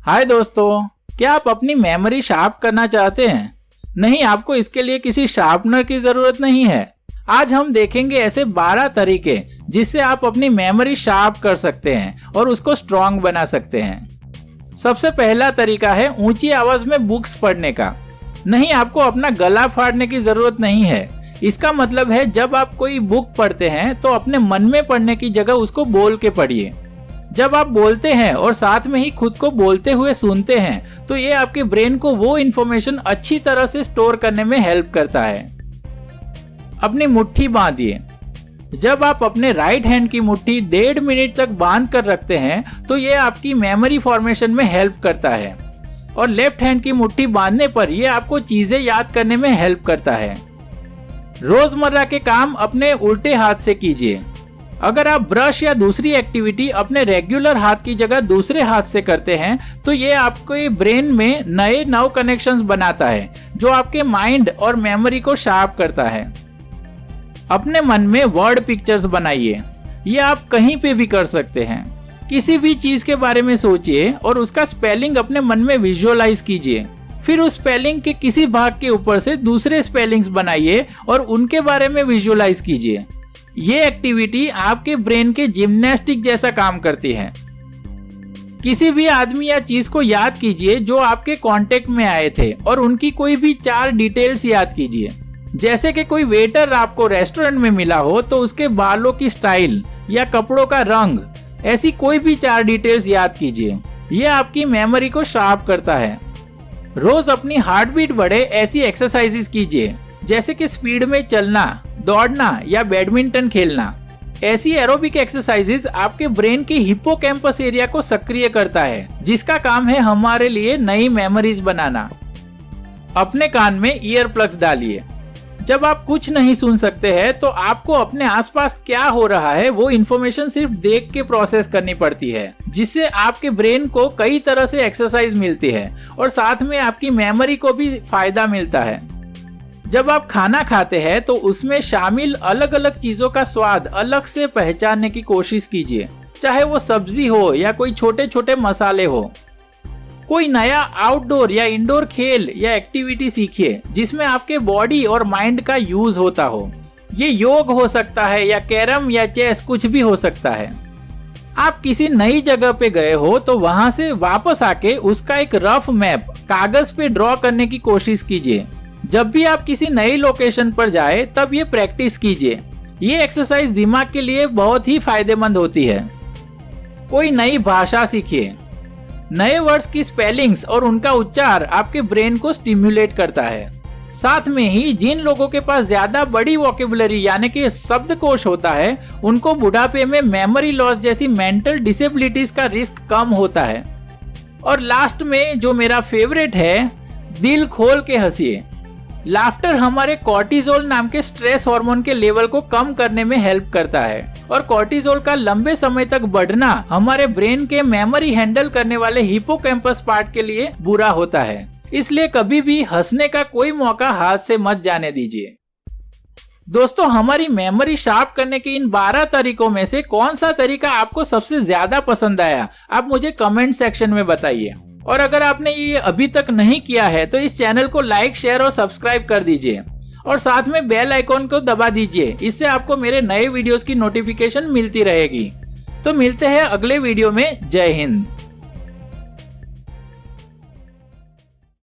हाय दोस्तों, क्या आप अपनी मेमोरी शार्प करना चाहते हैं? नहीं, आपको इसके लिए किसी शार्पनर की जरूरत नहीं है। आज हम देखेंगे ऐसे 12 तरीके जिससे आप अपनी मेमोरी शार्प कर सकते हैं और उसको स्ट्रॉन्ग बना सकते हैं। सबसे पहला तरीका है ऊंची आवाज में बुक्स पढ़ने का। नहीं, आपको अपना गला फाड़ने की जरूरत नहीं है। इसका मतलब है जब आप कोई बुक पढ़ते हैं तो अपने मन में पढ़ने की जगह उसको बोल के पढ़िए। जब आप बोलते हैं और साथ में ही खुद को बोलते हुए सुनते हैं तो ये आपके ब्रेन को वो इन्फॉर्मेशन अच्छी तरह से स्टोर करने में हेल्प करता है। अपनी मुट्ठी बांधिए। जब आप अपने राइट हैंड की मुट्ठी 1.5 मिनट तक बांध कर रखते हैं तो ये आपकी मेमोरी फॉर्मेशन में हेल्प करता है और लेफ्ट हैंड की मुट्ठी बांधने पर यह आपको चीजें याद करने में हेल्प करता है। रोजमर्रा के काम अपने उल्टे हाथ से कीजिए। अगर आप ब्रश या दूसरी एक्टिविटी अपने रेगुलर हाथ की जगह दूसरे हाथ से करते हैं तो ये आपके ब्रेन में नए नर्व कनेक्शंस बनाता है जो आपके माइंड और मेमोरी को शार्प करता है। अपने मन में वर्ड पिक्चर्स बनाइए। ये आप कहीं पे भी कर सकते हैं। किसी भी चीज के बारे में सोचिए और उसका स्पेलिंग अपने मन में विजुअलाइज कीजिए। फिर उस स्पेलिंग के किसी भाग के ऊपर से दूसरे स्पेलिंग्स बनाइए और उनके बारे में विजुअलाइज कीजिए। ये एक्टिविटी आपके ब्रेन के जिम्नास्टिक जैसा काम करती है। किसी भी आदमी या चीज को याद कीजिए जो आपके कांटेक्ट में आए थे और उनकी कोई भी 4 डिटेल्स याद कीजिए। जैसे कि कोई वेटर आपको रेस्टोरेंट में मिला हो तो उसके बालों की स्टाइल या कपड़ों का रंग, ऐसी कोई भी 4 डिटेल्स याद कीजिए। यह आपकी मेमोरी को शार्प करता है। रोज अपनी हार्ट बीट बढ़े ऐसी एक्सरसाइजेस कीजिए, जैसे कि स्पीड में चलना, दौड़ना या बैडमिंटन खेलना। ऐसी एरोबिक एक्सरसाइजेस आपके ब्रेन के हिप्पोकैम्पस एरिया को सक्रिय करता है, जिसका काम है हमारे लिए नई मेमोरीज बनाना। अपने कान में ईयर प्लग्स डालिए। जब आप कुछ नहीं सुन सकते हैं तो आपको अपने आसपास क्या हो रहा है वो इन्फॉर्मेशन सिर्फ देख के प्रोसेस करनी पड़ती है, जिससे आपके ब्रेन को कई तरह से एक्सरसाइज मिलती है और साथ में आपकी मेमोरी को भी फायदा मिलता है। जब आप खाना खाते हैं तो उसमें शामिल अलग अलग चीजों का स्वाद अलग से पहचानने की कोशिश कीजिए, चाहे वो सब्जी हो या कोई छोटे छोटे मसाले हो। कोई नया आउटडोर या इंडोर खेल या एक्टिविटी सीखिए जिसमें आपके बॉडी और माइंड का यूज होता हो। ये योग हो सकता है या कैरम या चेस, कुछ भी हो सकता है। आप किसी नई जगह पे गए हो तो वहां से वापस आके उसका एक रफ मैप कागज पे ड्रॉ करने की कोशिश कीजिए। जब भी आप किसी नई लोकेशन पर जाए तब ये प्रैक्टिस कीजिए। ये एक्सरसाइज दिमाग के लिए बहुत ही फायदेमंद होती है। कोई नई भाषा सीखिए। नए वर्ड्स की स्पेलिंग्स और उनका उच्चार आपके ब्रेन को स्टिम्युलेट करता है। साथ में ही जिन लोगों के पास ज्यादा बड़ी वोकेबुलरी यानी कि शब्दकोश होता है, उनको बुढ़ापे में मेमोरी लॉस जैसी मेंटल डिसेबिलिटीज का रिस्क कम होता है। और लास्ट में जो मेरा फेवरेट है, दिल खोल के हंसिए। लाफ्टर हमारे कॉर्टिजोल नाम के स्ट्रेस हार्मोन के लेवल को कम करने में हेल्प करता है और कॉर्टिजोल का लंबे समय तक बढ़ना हमारे ब्रेन के मेमोरी हैंडल करने वाले हिप्पोकैम्पस पार्ट के लिए बुरा होता है। इसलिए कभी भी हंसने का कोई मौका हाथ से मत जाने दीजिए। दोस्तों, हमारी मेमोरी शार्प करने के इन 12 तरीकों में से कौन सा तरीका आपको सबसे ज्यादा पसंद आया, आप मुझे कमेंट सेक्शन में बताइए। और अगर आपने ये अभी तक नहीं किया है तो इस चैनल को लाइक, शेयर और सब्सक्राइब कर दीजिए और साथ में बेल आइकॉन को दबा दीजिए। इससे आपको मेरे नए वीडियोस की नोटिफिकेशन मिलती रहेगी। तो मिलते हैं अगले वीडियो में। जय हिंद।